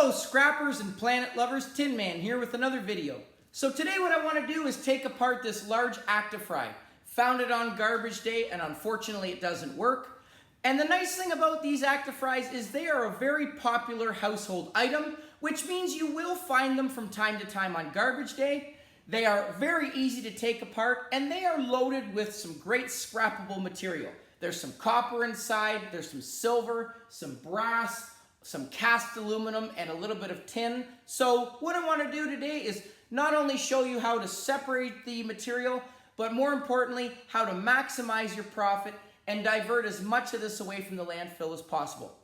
Hello scrappers and planet lovers, Tin Man here with another video. So today what I want to do is take apart this large Airfryer. Found it on garbage day and unfortunately it doesn't work. And the nice thing about these Airfryers is they are a very popular household item, which means you will find them from time to time on garbage day. They are very easy to take apart and they are loaded with some great scrappable material. There's some copper inside, there's some silver, some brass, some cast aluminum, and a little bit of tin. So what I want to do today is not only show you how to separate the material, but more importantly, how to maximize your profit and divert as much of this away from the landfill as possible.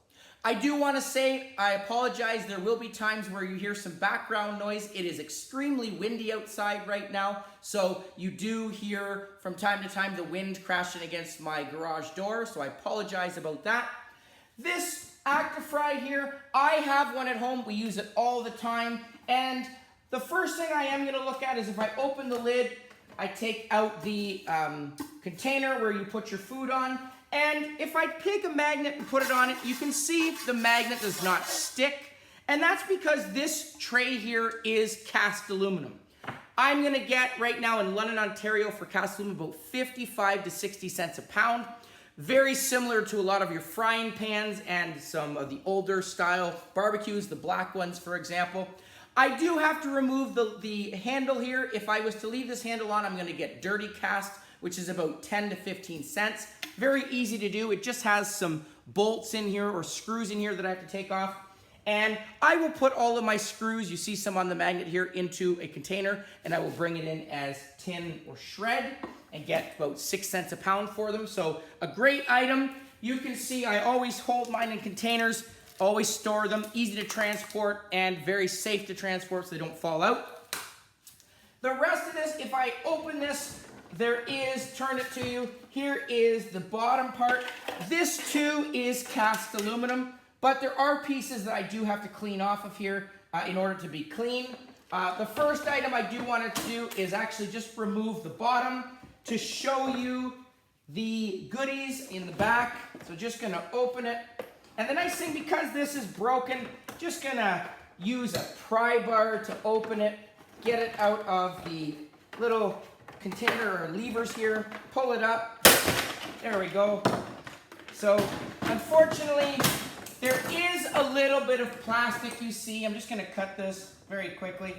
I do want to say, I apologize, there will be times where you hear some background noise. It is extremely windy outside right now, so you do hear from time to time the wind crashing against my garage door, so I apologize about that. This Airfryer here, I have one at home. We use it all the time, and the first thing I am going to look at is if I open the lid, I take out the container where you put your food on, and if I take a magnet and put it on it, you can see the magnet does not stick, and that's because this tray here is cast aluminum. I'm going to get right now in London, Ontario for cast aluminum about 55 to 60 cents a pound. Very similar to a lot of your frying pans and some of the older style barbecues, the black ones for example. I do have to remove the handle here. If I was to leave this handle on, I'm going to get dirty cast, which is about 10 to 15 cents. Very easy to do. It just has some bolts in here or screws in here that I have to take off. And I will put all of my screws, you see some on the magnet here, into a container, and I will bring it in as tin or shred and get about 6 cents a pound for them. So a great item. You can see I always hold mine in containers, always store them, easy to transport and very safe to transport so they don't fall out. The rest of this, if I open this, there is, turn it to you, here is the bottom part. This too is cast aluminum, but there are pieces that I do have to clean off of here in order to be clean. The first item I do want to do is actually just remove the bottom to show you the goodies in the back. So just gonna open it. And the nice thing, because this is broken, just gonna use a pry bar to open it, get it out of the little container or levers here, pull it up. There we go. So unfortunately, there is a little bit of plastic you see. I'm just gonna cut this very quickly.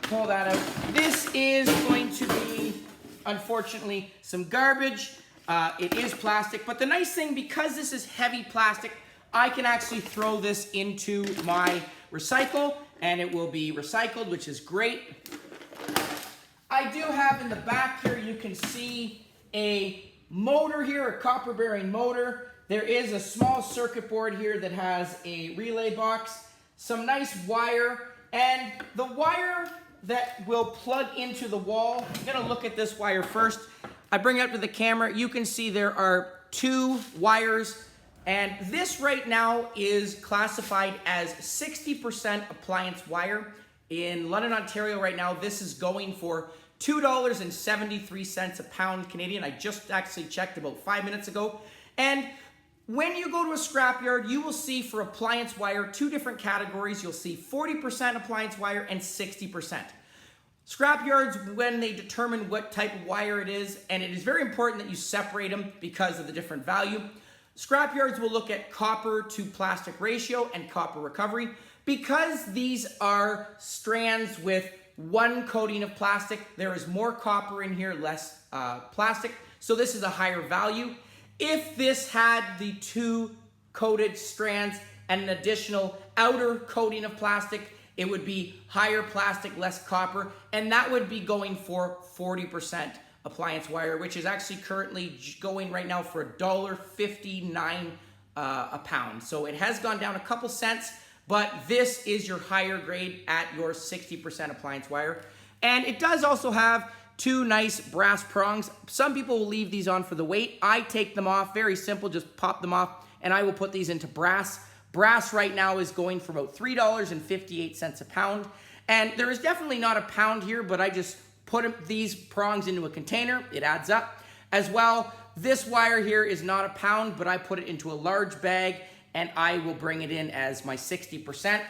Pull that out. This is going to be, unfortunately, some garbage. It is plastic, but the nice thing, because this is heavy plastic, I can actually throw this into my recycle and it will be recycled, which is great. I do have in the back here, you can see a motor here, a copper bearing motor. There is a small circuit board here that has a relay box, some nice wire, and the wire that will plug into the wall. I'm gonna look at this wire first. I bring it up to the camera. You can see there are 2 wires, and this right now is classified as 60% appliance wire. In London, Ontario right now, this is going for $2.73 a pound Canadian. I just actually checked about 5 minutes ago. And when you go to a scrapyard, you will see for appliance wire 2 different categories. You'll see 40% appliance wire and 60%. Scrapyards, when they determine what type of wire it is, and it is very important that you separate them because of the different value. Scrapyards will look at copper to plastic ratio and copper recovery. Because these are strands with 1 coating of plastic, there is more copper in here, less plastic. So this is a higher value. If this had the 2 coated strands and an additional outer coating of plastic, it would be higher plastic, less copper, and that would be going for 40% appliance wire, which is actually currently going right now for $1.59 a pound. So it has gone down a couple cents, but this is your higher grade at your 60% appliance wire. And it does also have 2 nice brass prongs. Some people will leave these on for the weight. I take them off, very simple, just pop them off, and I will put these into brass. Brass right now is going for about $3.58 a pound. And there is definitely not a pound here, but I just put these prongs into a container. It adds up. As well, this wire here is not a pound, but I put it into a large bag and I will bring it in as my 60%.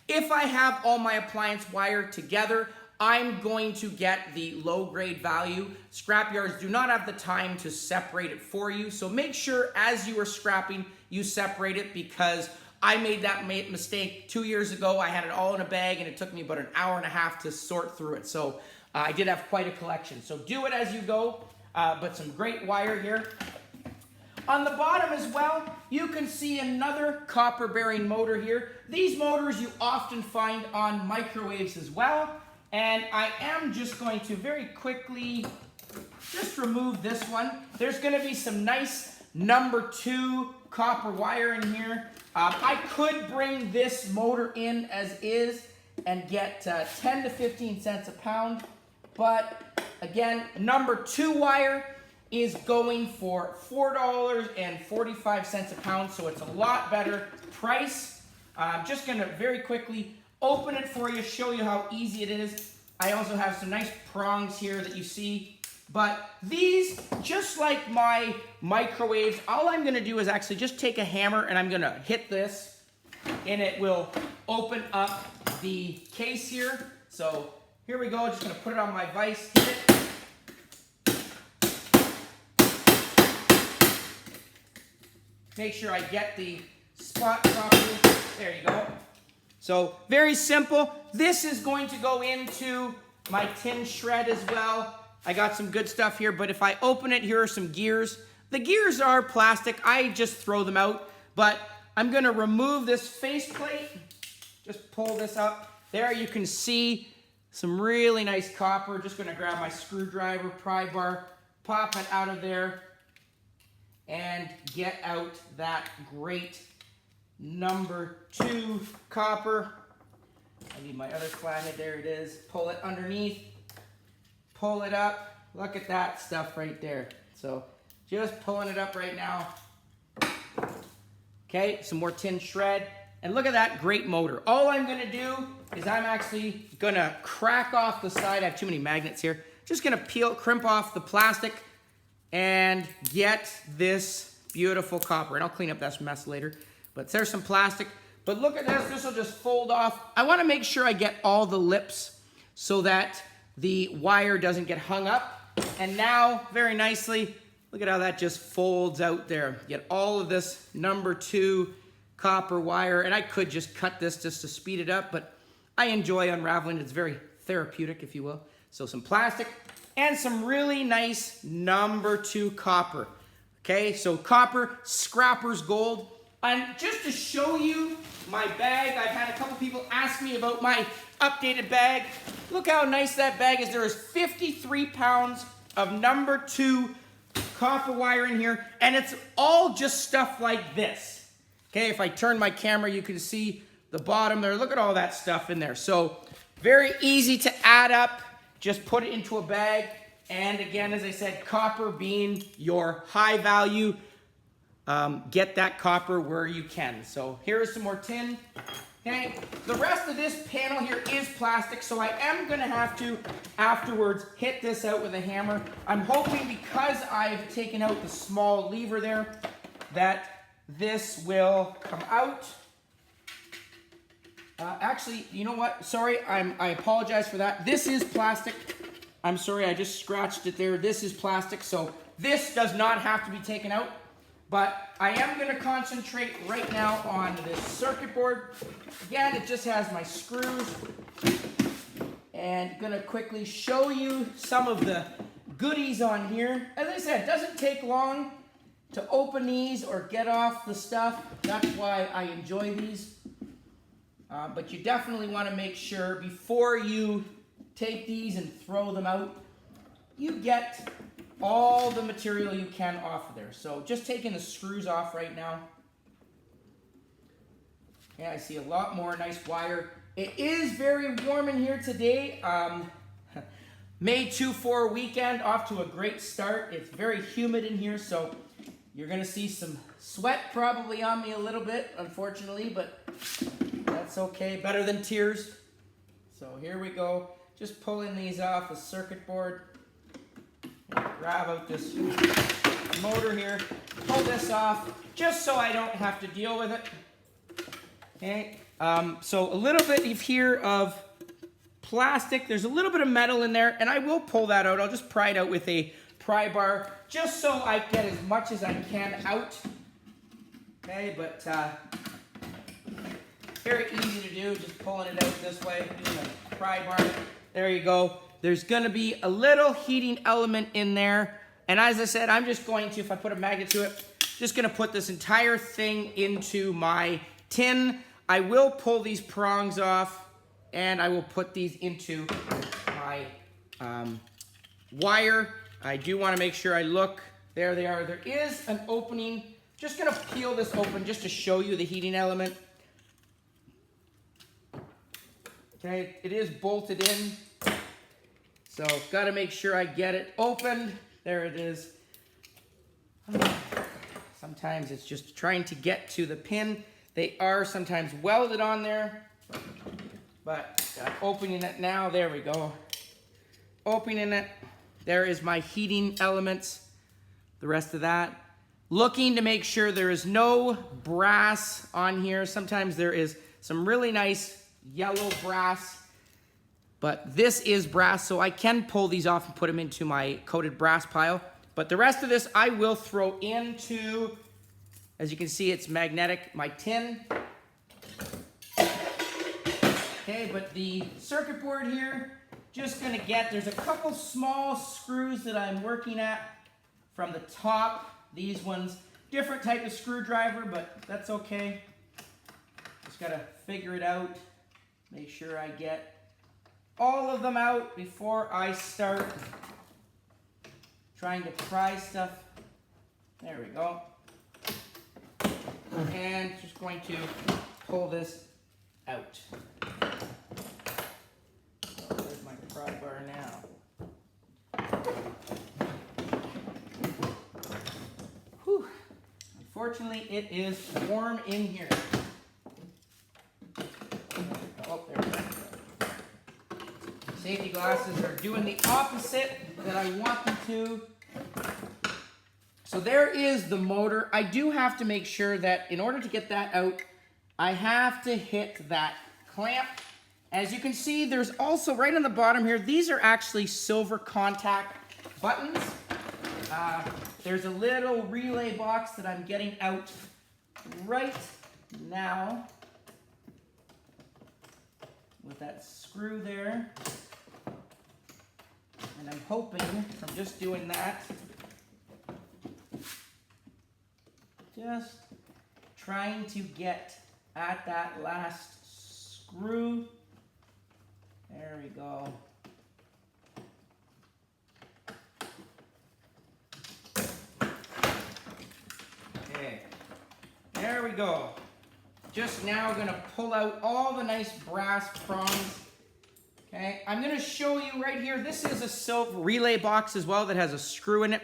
If I have all my appliance wire together, I'm going to get the low grade value. Scrapyards do not have the time to separate it for you, so make sure as you are scrapping, you separate it, because I made that mistake 2 years ago. I had it all in a bag and it took me about an hour and a half to sort through it. So I did have quite a collection. So do it as you go, but some great wire here. On the bottom as well, you can see another copper bearing motor here. These motors you often find on microwaves as well. And I am just going to very quickly just remove this one. There's going to be some nice number 2 copper wire in here. I could bring this motor in as is and get 10 to 15 cents a pound. But again, number 2 wire is going for $4.45 a pound, so it's a lot better price. I'm just going to very quickly open it for you, show you how easy it is. I also have some nice prongs here that you see. But these, just like my microwaves, all I'm going to do is actually just take a hammer and I'm going to hit this, and it will open up the case here. So here we go, just going to put it on my vise, hit it. Make sure I get the spot properly. There you go. So very simple. This is going to go into my tin shred as well. I got some good stuff here, but if I open it, here are some gears. The gears are plastic. I just throw them out, but I'm going to remove this faceplate. Just pull this up. There you can see some really nice copper. Just going to grab my screwdriver, pry bar, pop it out of there, and get out that great number 2 copper. I need my other flathead. There it is. Pull it underneath. Pull it up. Look at that stuff right there. So just pulling it up right now. Okay, some more tin shred. And look at that great motor. All I'm going to do is I'm actually going to crack off the side. I have too many magnets here. Just going to crimp off the plastic and get this beautiful copper. And I'll clean up that mess later. But there's some plastic. But look at this. This will just fold off. I want to make sure I get all the lips so that the wire doesn't get hung up. And now, very nicely, look at how that just folds out there. Get all of this number 2 copper wire. And I could just cut this just to speed it up, but I enjoy unraveling. It's very therapeutic, if you will. So some plastic and some really nice number 2 copper. Okay, so copper, scrapper's gold. And just to show you my bag, I've had a couple people ask me about my updated bag. Look how nice that bag is. There is 53 pounds of number 2 copper wire in here, and it's all just stuff like this. Okay, if I turn my camera, you can see the bottom there. Look at all that stuff in there. So very easy to add up. Just put it into a bag. And again, as I said, copper being your high value, get that copper where you can. So here is some more tin. Okay, the rest of this panel here is plastic, so I am going to have to afterwards hit this out with a hammer. I'm hoping, because I've taken out the small lever there, that this will come out. Actually, you know what? Sorry, I apologize for that. This is plastic. I'm sorry, I just scratched it there. This is plastic, so this does not have to be taken out. But I am going to concentrate right now on this circuit board. Again, it just has my screws. And going to quickly show you some of the goodies on here. As I said, it doesn't take long to open these or get off the stuff. That's why I enjoy these. But you definitely want to make sure before you take these and throw them out, you get all the material you can off of there. So just taking the screws off right now. Yeah, I see a lot more nice wire. It is very warm in here today. May 2-4 weekend, off to a great start. It's very humid in here, so you're going to see some sweat probably on me a little bit, unfortunately, but that's okay. Better than tears. So here we go. Just pulling these off the circuit board. Grab out this motor here. pull this off just so I don't have to deal with it. Okay, so a little bit here of plastic. There's a little bit of metal in there, and I will pull that out. I'll just pry it out with a pry bar just so I get as much as I can out. Okay, but very easy to do, just pulling it out this way, using a pry bar. There you go. There's gonna be a little heating element in there. And as I said, I'm just going to, if I put a magnet to it, just gonna put this entire thing into my tin. I will pull these prongs off and I will put these into my wire. I do wanna make sure I look. There they are. There is an opening. Just gonna peel this open just to show you the heating element. Okay, it is bolted in. So gotta make sure I get it opened. There it is. Sometimes it's just trying to get to the pin. They are sometimes welded on there, but opening it now, there we go. Opening it, there is my heating elements. The rest of that. Looking to make sure there is no brass on here. Sometimes there is some really nice yellow brass, but this is brass, so I can pull these off and put them into my coated brass pile. But the rest of this I will throw into, as you can see, it's magnetic, my tin. Okay, but the circuit board here, just gonna get, there's a couple small screws that I'm working at from the top. These ones, different type of screwdriver, but that's okay. Just gotta figure it out. Make sure I get all of them out before I start trying to pry stuff. There we go. And just going to pull this out. So there's my pry bar now. Whew. Unfortunately, it is warm in here. Oh, there we go. Safety glasses are doing the opposite that I want them to. So there is the motor. I do have to make sure that in order to get that out, I have to hit that clamp. As you can see, there's also right on the bottom here, these are actually silver contact buttons. There's a little relay box that I'm getting out right now with that screw there. And I'm hoping from just doing that, just trying to get at that last screw. There we go. Okay, there we go. Just now gonna pull out all the nice brass prongs. Okay, I'm gonna show you right here. This is a silver relay box as well that has a screw in it.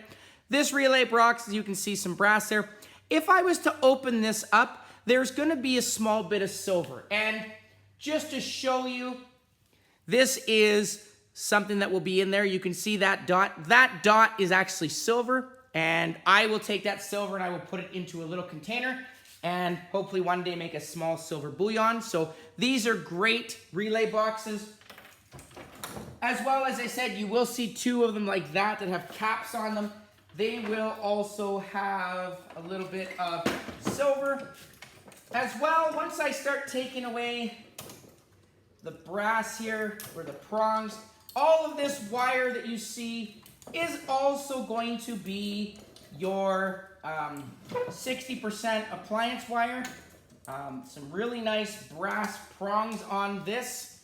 This relay box, as you can see, some brass there. If I was to open this up, there's gonna be a small bit of silver. And just to show you, this is something that will be in there. You can see that dot. That dot is actually silver, and I will take that silver and I will put it into a little container and hopefully one day make a small silver bullion. So these are great relay boxes. As well, as I said, you will see two of them like that have caps on them. They will also have a little bit of silver. As well, once I start taking away the brass here, or the prongs, all of this wire that you see is also going to be your 60% appliance wire. Some really nice brass prongs on this.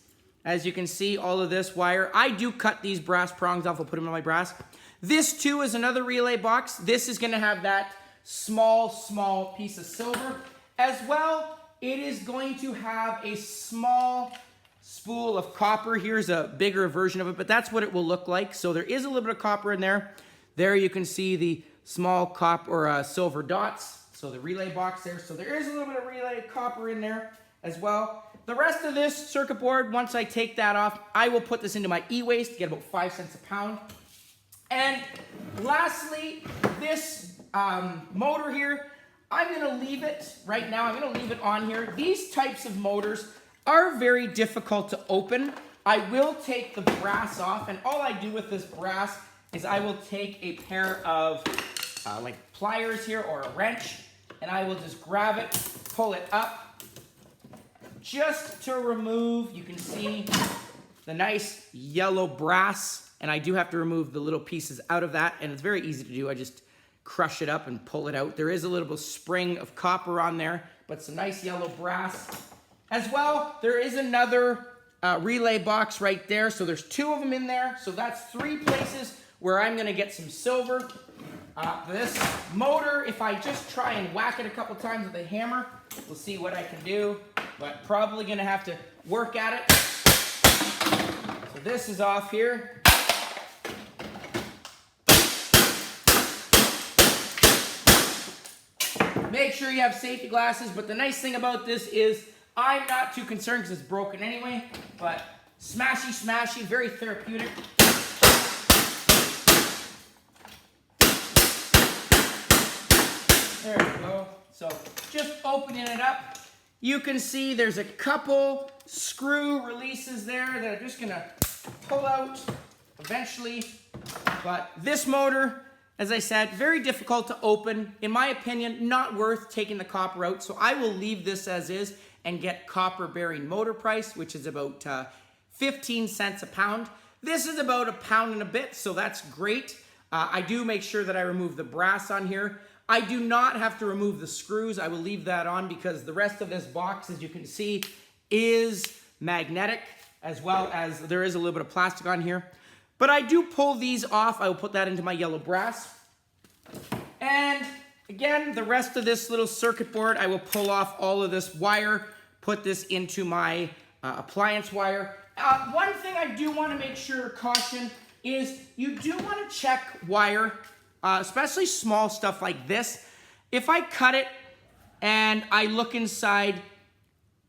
As you can see, all of this wire. I do cut these brass prongs off. I'll put them in my brass. This too is another relay box. This is gonna have that small piece of silver. As well, it is going to have a small spool of copper. Here's a bigger version of it, but that's what it will look like. So there is a little bit of copper in there. There you can see the small copper or silver dots. So the relay box there. So there is a little bit of relay copper in there as well. The rest of this circuit board, once I take that off, I will put this into my e-waste to get about 5 cents a pound. And lastly, this motor here, I'm gonna leave it right now. I'm gonna leave it on here. These types of motors are very difficult to open. I will take the brass off, and all I do with this brass is I will take a pair of like pliers here or a wrench, and I will just grab it, pull it up, just to remove, you can see the nice yellow brass, and I do have to remove the little pieces out of that, and it's very easy to do. I just crush it up and pull it out. There is a little bit of spring of copper on there, but some nice yellow brass. As well, there is another relay box right there, so there's 2 of them in there, so that's 3 places where I'm gonna get some silver. This motor, if I just try and whack it a couple times with a hammer, we'll see what I can do, but probably gonna have to work at it. So this is off here. Make sure you have safety glasses, but the nice thing about this is I'm not too concerned because it's broken anyway, but smashy, smashy, very therapeutic. There we go. So just opening it up, you can see there's a couple screw releases there that I'm just gonna pull out eventually. But this motor, as I said, very difficult to open. In my opinion, not worth taking the copper out. So I will leave this as is and get copper bearing motor price, which is about 15 cents a pound. This is about £1 and a bit, so that's great. I do make sure that I remove the brass on here. I do not have to remove the screws. I will leave that on because the rest of this box, as you can see, is magnetic, as well as there is a little bit of plastic on here. But I do pull these off. I will put that into my yellow brass. And again, the rest of this little circuit board, I will pull off all of this wire, put this into my appliance wire. One thing I do want to make sure, caution, is you do want to check wire, especially small stuff like this. If I cut it and I look inside,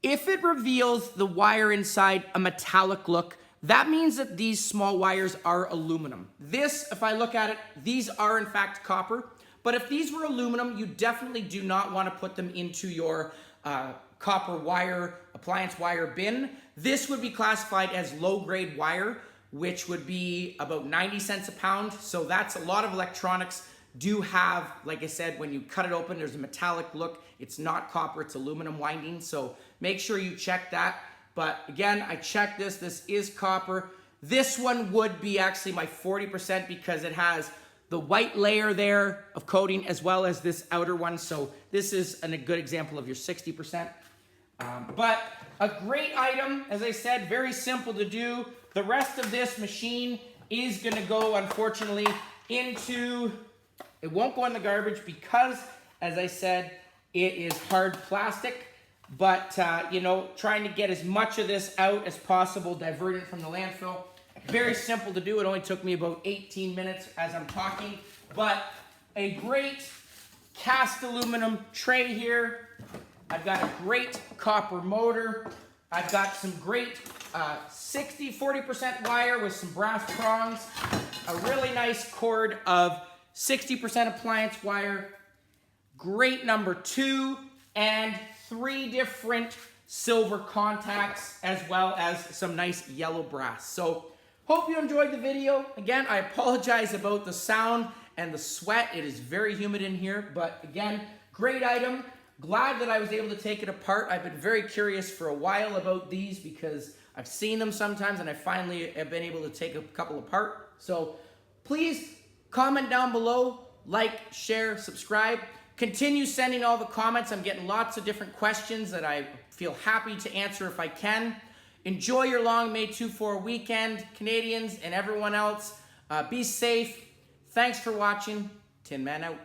if it reveals the wire inside a metallic look, that means that these small wires are aluminum. This, if I look at it, these are in fact copper. But if these were aluminum, you definitely do not want to put them into your copper wire, appliance wire bin. This would be classified as low-grade wire, which would be about 90 cents a pound. So that's a lot of electronics do have, like I said, when you cut it open, there's a metallic look. It's not copper, it's aluminum winding. So make sure you check that. But again, I checked this. This is copper. This one would be actually my 40% because it has the white layer there of coating as well as this outer one. So this is a good example of your 60%. But a great item, as I said, very simple to do. The rest of this machine is gonna go, unfortunately, into, it won't go in the garbage because, as I said, it is hard plastic. But, you know, trying to get as much of this out as possible, divert it from the landfill. Very simple to do. It only took me about 18 minutes as I'm talking. But a great cast aluminum tray here. I've got a great copper motor. I've got some great 40% wire with some brass prongs. A really nice cord of 60% appliance wire. Great number 2 and 3 different silver contacts, as well as some nice yellow brass. So hope you enjoyed the video. Again, I apologize about the sound and the sweat. It is very humid in here, but again, great item. Glad that I was able to take it apart. I've been very curious for a while about these because I've seen them sometimes and I finally have been able to take a couple apart. So please comment down below, like, share, subscribe. Continue sending all the comments. I'm getting lots of different questions that I feel happy to answer if I can. Enjoy your long May 2-4 weekend, Canadians and everyone else. Be safe. Thanks for watching. Tin Man out.